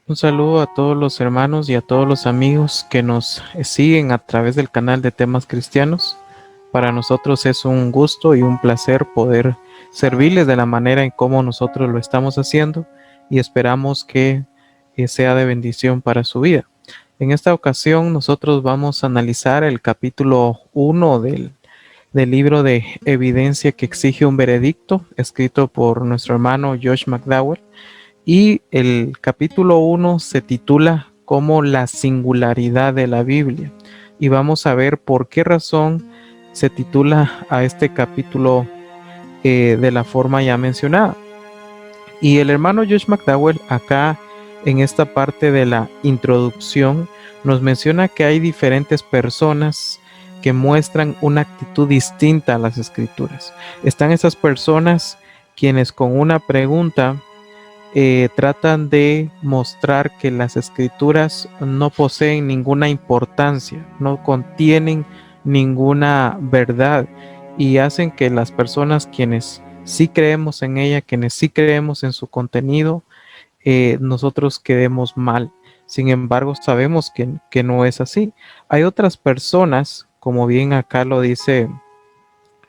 Un saludo a todos los hermanos y a todos los amigos que nos siguen a través del canal de temas cristianos. Para nosotros es un gusto y un placer poder servirles de la manera en cómo nosotros lo estamos haciendo y esperamos que sea de bendición para su vida. En esta ocasión nosotros vamos a analizar el capítulo 1 del libro de Evidencia que exige un veredicto, escrito por nuestro hermano Josh McDowell. Y el capítulo 1 se titula como la singularidad de la Biblia. Y vamos a ver por qué razón se titula a este capítulo de la forma ya mencionada. Y el hermano Josh McDowell acá en esta parte de la introducción nos menciona que hay diferentes personas que muestran una actitud distinta a las escrituras. Están esas personas quienes con una pregunta tratan de mostrar que las escrituras no poseen ninguna importancia, no contienen ninguna verdad y hacen que las personas quienes sí creemos en ella, quienes sí creemos en su contenido, nosotros quedemos mal. Sin embargo, sabemos que no es así. Hay otras personas, como bien acá lo dice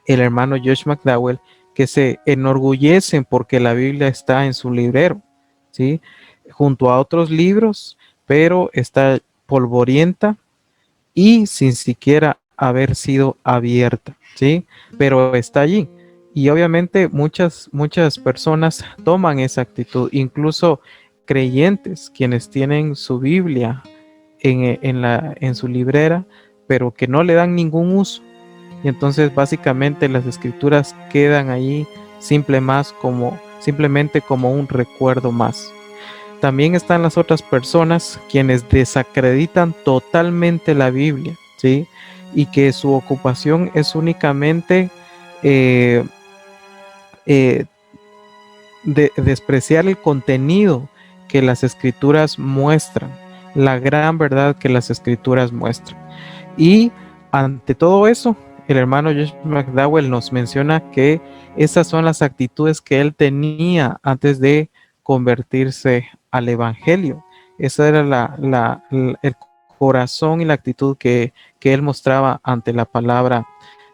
el hermano Josh McDowell, que se enorgullecen porque la Biblia está en su librero, ¿sí? Junto a otros libros, pero está polvorienta y sin siquiera haber sido abierta, ¿sí? Pero está allí. Y obviamente muchas personas toman esa actitud, incluso creyentes, quienes tienen su Biblia en su librera, pero que no le dan ningún uso, y entonces básicamente las escrituras quedan ahí simplemente como un recuerdo más. También están las otras personas quienes desacreditan totalmente la Biblia, ¿sí? Y que su ocupación es únicamente eh, eh, despreciar el contenido que las escrituras muestran, la gran verdad que las escrituras muestran. Y ante todo eso, el hermano Josh McDowell nos menciona que esas son las actitudes que él tenía antes de convertirse al Evangelio. Esa era el corazón y la actitud que él mostraba ante la palabra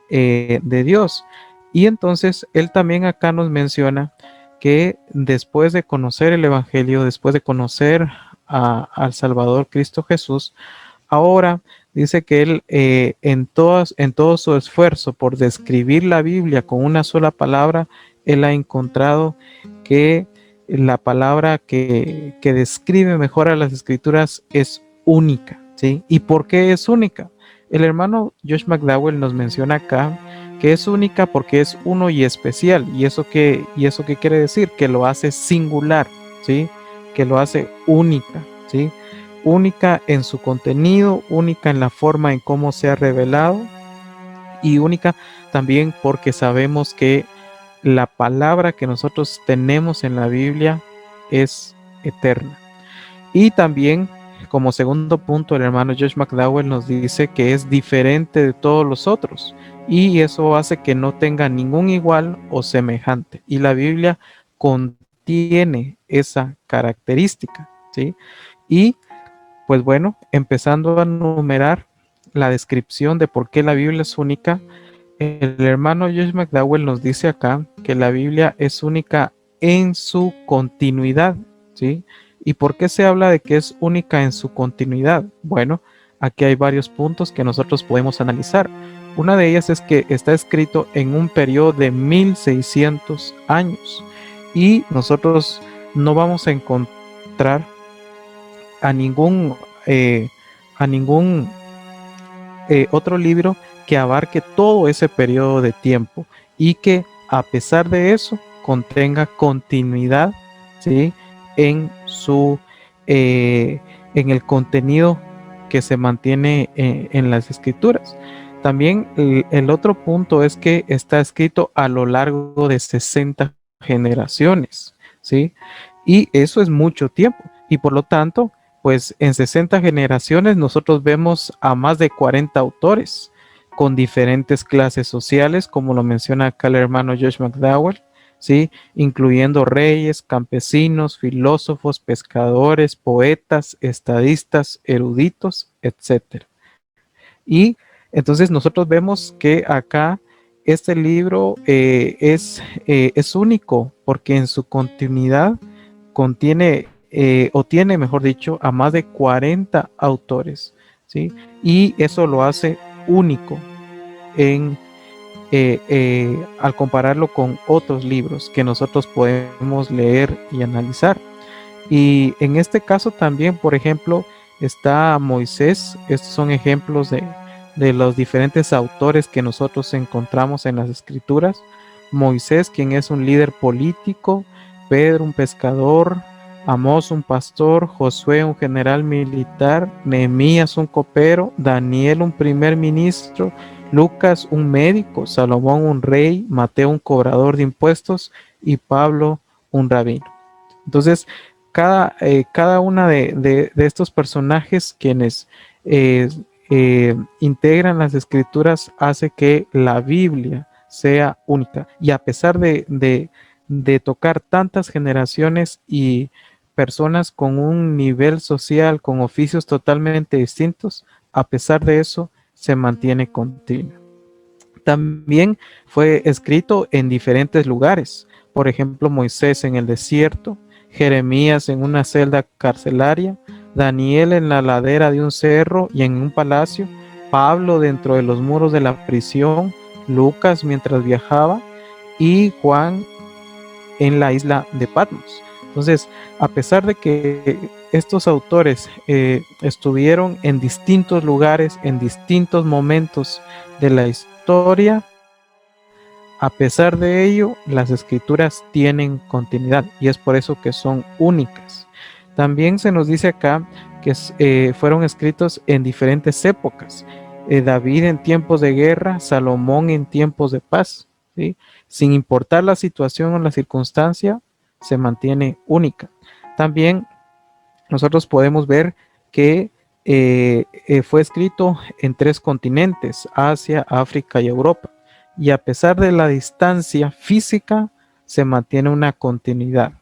de Dios. Y entonces él también acá nos menciona que después de conocer el Evangelio, después de conocer al Salvador Cristo Jesús, ahora dice que él en todo su esfuerzo por describir la Biblia con una sola palabra, él ha encontrado que la palabra que describe mejor a las escrituras es única, ¿sí? ¿Y por qué es única? El hermano Josh McDowell nos menciona acá que es única porque es uno y especial. Y eso qué quiere decir? Que lo hace singular, ¿sí? Que lo hace única, ¿sí? Única en su contenido, única en la forma en cómo se ha revelado y única también porque sabemos que la palabra que nosotros tenemos en la Biblia es eterna. Y también, como segundo punto, el hermano Josh McDowell nos dice que es diferente de todos los otros y eso hace que no tenga ningún igual o semejante. Y la Biblia contiene esa característica, ¿sí? Y pues bueno, empezando a numerar la descripción de por qué la Biblia es única, el hermano Josh McDowell nos dice acá que la Biblia es única en su continuidad, ¿sí? ¿Y por qué se habla de que es única en su continuidad? Bueno, aquí hay varios puntos que nosotros podemos analizar. Una de ellas es que está escrito en un periodo de 1600 años y nosotros no vamos a encontrar a ningún, eh, a ningún otro libro que abarque todo ese periodo de tiempo y que a pesar de eso contenga continuidad, ¿sí? en su en el contenido que se mantiene en las escrituras. También el otro punto es que está escrito a lo largo de 60 generaciones, ¿sí? Y eso es mucho tiempo. Y por lo tanto, pues en 60 generaciones nosotros vemos a más de 40 autores con diferentes clases sociales, como lo menciona acá el hermano Josh McDowell, ¿sí? Incluyendo reyes, campesinos, filósofos, pescadores, poetas, estadistas, eruditos, etcétera. Y entonces nosotros vemos que acá este libro es único porque en su continuidad contiene o tiene, mejor dicho, a más de 40 autores, ¿sí? Y eso lo hace único en, al compararlo con otros libros que nosotros podemos leer y analizar. Y en este caso también, por ejemplo, está Moisés. Estos son ejemplos de los diferentes autores que nosotros encontramos en las escrituras. Moisés, quien es un líder político, Pedro, un pescador, Amós, un pastor, Josué, un general militar, Nehemías, un copero, Daniel, un primer ministro, Lucas, un médico, Salomón, un rey, Mateo, un cobrador de impuestos y Pablo, un rabino. Entonces, cada una de estos personajes quienes eh, integran las escrituras hace que la Biblia sea única. Y a pesar de tocar tantas generaciones y personas con un nivel social, con oficios totalmente distintos, a pesar de eso, se mantiene continua. También fue escrito en diferentes lugares. Por ejemplo, Moisés en el desierto, Jeremías en una celda carcelaria, Daniel en la ladera de un cerro y en un palacio, Pablo dentro de los muros de la prisión, Lucas mientras viajaba y Juan en la isla de Patmos. Entonces, a pesar de que estos autores estuvieron en distintos lugares, en distintos momentos de la historia, a pesar de ello, las escrituras tienen continuidad y es por eso que son únicas. También se nos dice acá que fueron escritos en diferentes épocas. David en tiempos de guerra, Salomón en tiempos de paz, ¿sí? Sin importar la situación o la circunstancia, se mantiene única. También nosotros podemos ver que fue escrito en 3 continentes, Asia, África y Europa. Y a pesar de la distancia física, se mantiene una continuidad.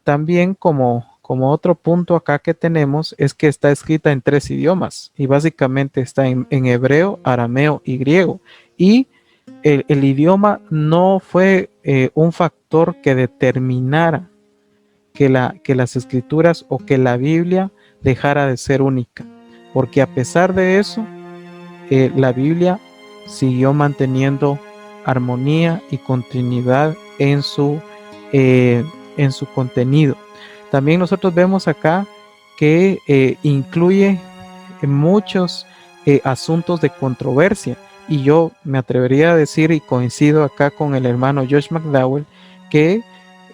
También como otro punto acá que tenemos es que está escrita en 3 idiomas y básicamente está en hebreo, arameo y griego. Y el idioma no fue un factor que determinara que las escrituras o que la Biblia dejara de ser única, porque a pesar de eso, la Biblia siguió manteniendo armonía y continuidad en su contenido. También nosotros vemos acá que incluye muchos asuntos de controversia, y yo me atrevería a decir, y coincido acá con el hermano Josh McDowell, que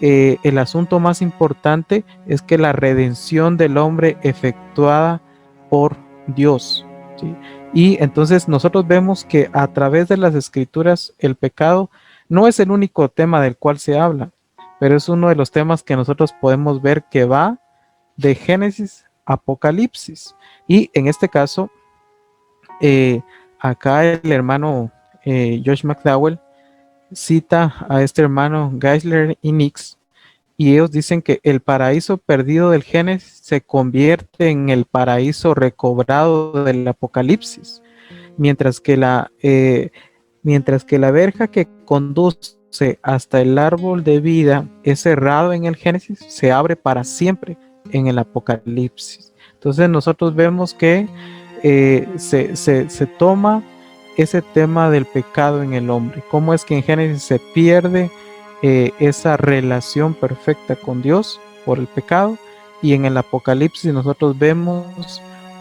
el asunto más importante es que la redención del hombre efectuada por Dios, ¿sí? Y entonces nosotros vemos que a través de las escrituras el pecado no es el único tema del cual se habla, pero es uno de los temas que nosotros podemos ver que va de Génesis a Apocalipsis. Y en este caso, eh, acá el hermano Josh McDowell cita a este hermano Geisler y Nix, y ellos dicen que el paraíso perdido del Génesis se convierte en el paraíso recobrado del Apocalipsis, mientras que la verja que conduce hasta el árbol de vida es cerrado en el Génesis, se abre para siempre en el Apocalipsis. Entonces nosotros vemos que se toma ese tema del pecado en el hombre, cómo es que en Génesis se pierde esa relación perfecta con Dios por el pecado, y en el Apocalipsis nosotros vemos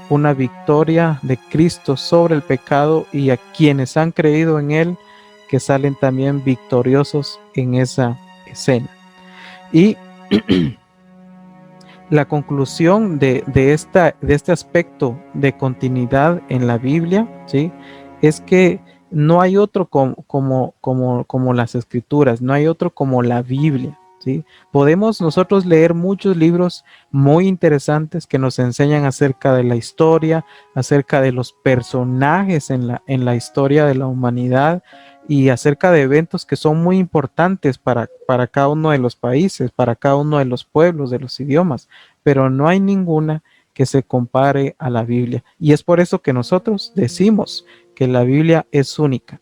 una victoria de Cristo sobre el pecado y a quienes han creído en Él que salen también victoriosos en esa escena. Y la conclusión de este aspecto de continuidad en la Biblia, ¿sí? Es que no hay otro como las escrituras, no hay otro como la Biblia, ¿sí? Podemos nosotros leer muchos libros muy interesantes que nos enseñan acerca de la historia, acerca de los personajes en la historia de la humanidad y acerca de eventos que son muy importantes para cada uno de los países, para cada uno de los pueblos, de los idiomas, pero no hay ninguna que se compare a la Biblia. Y es por eso que nosotros decimos que la Biblia es única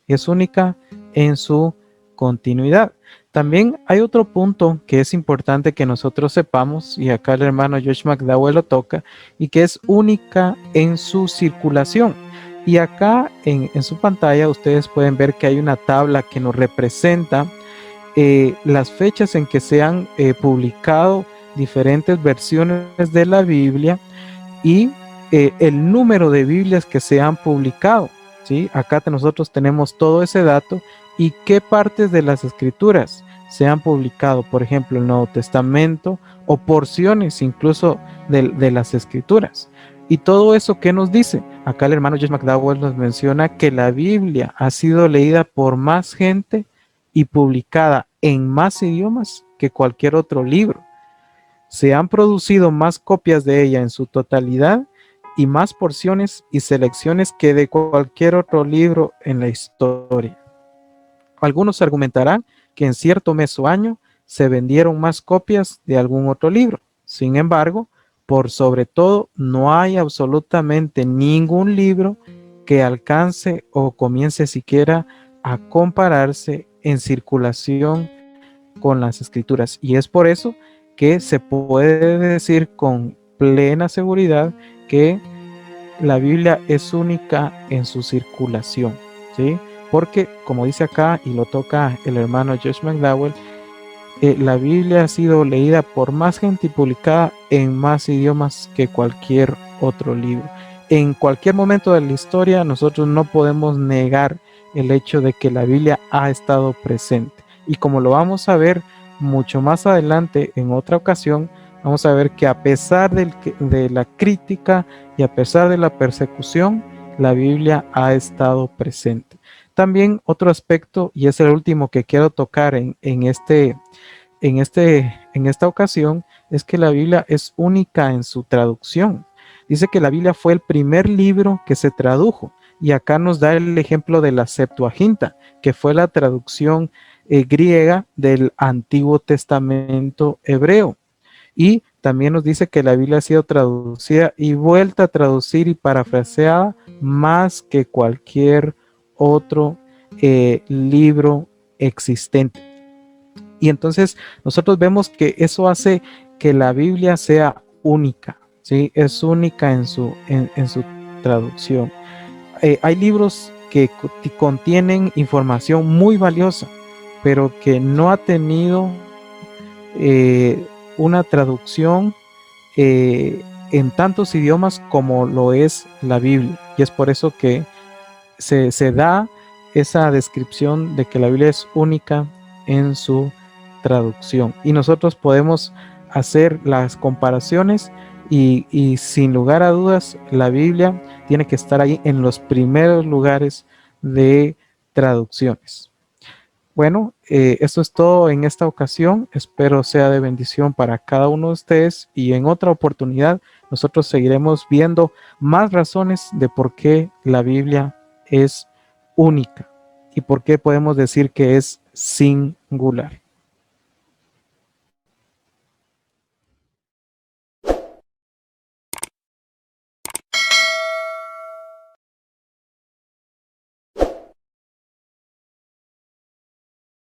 en su continuidad. También hay otro punto que es importante que nosotros sepamos, y acá el hermano Josh McDowell lo toca, y que es única en su circulación. Y acá en su pantalla ustedes pueden ver que hay una tabla que nos representa las fechas en que se han publicado diferentes versiones de la Biblia y el número de Biblias que se han publicado. ¿Sí? Acá nosotros tenemos todo ese dato y qué partes de las escrituras se han publicado, por ejemplo, el Nuevo Testamento o porciones incluso de las escrituras. Y todo eso, ¿qué nos dice? Acá el hermano Josh McDowell nos menciona que la Biblia ha sido leída por más gente y publicada en más idiomas que cualquier otro libro. Se han producido más copias de ella en su totalidad y más porciones y selecciones que de cualquier otro libro en la historia. Algunos argumentarán que en cierto mes o año se vendieron más copias de algún otro libro. Sin embargo, por sobre todo, no hay absolutamente ningún libro que alcance o comience siquiera a compararse en circulación con las escrituras. Y es por eso que se puede decir con plena seguridad que la Biblia es única en su circulación, ¿sí? Porque, como dice acá y lo toca el hermano Josh McDowell, la Biblia ha sido leída por más gente y publicada en más idiomas que cualquier otro libro. En cualquier momento de la historia, nosotros no podemos negar el hecho de que la Biblia ha estado presente. Y como lo vamos a ver mucho más adelante en otra ocasión, vamos a ver que a pesar de la crítica y a pesar de la persecución, la Biblia ha estado presente. También otro aspecto, y es el último que quiero tocar en esta ocasión, es que la Biblia es única en su traducción. Dice que la Biblia fue el primer libro que se tradujo. Y acá nos da el ejemplo de la Septuaginta, que fue la traducción griega del Antiguo Testamento hebreo. Y también nos dice que la Biblia ha sido traducida y vuelta a traducir y parafraseada más que cualquier otro libro existente. Y entonces nosotros vemos que eso hace que la Biblia sea única, ¿sí? Es única en su traducción. Hay libros que contienen información muy valiosa, pero que no ha tenido una traducción en tantos idiomas como lo es la Biblia. Y es por eso que se da esa descripción de que la Biblia es única en su traducción. Y nosotros podemos hacer las comparaciones y sin lugar a dudas la Biblia tiene que estar ahí en los primeros lugares de traducciones. Bueno, esto es todo en esta ocasión. Espero sea de bendición para cada uno de ustedes y en otra oportunidad nosotros seguiremos viendo más razones de por qué la Biblia es única y por qué podemos decir que es singular.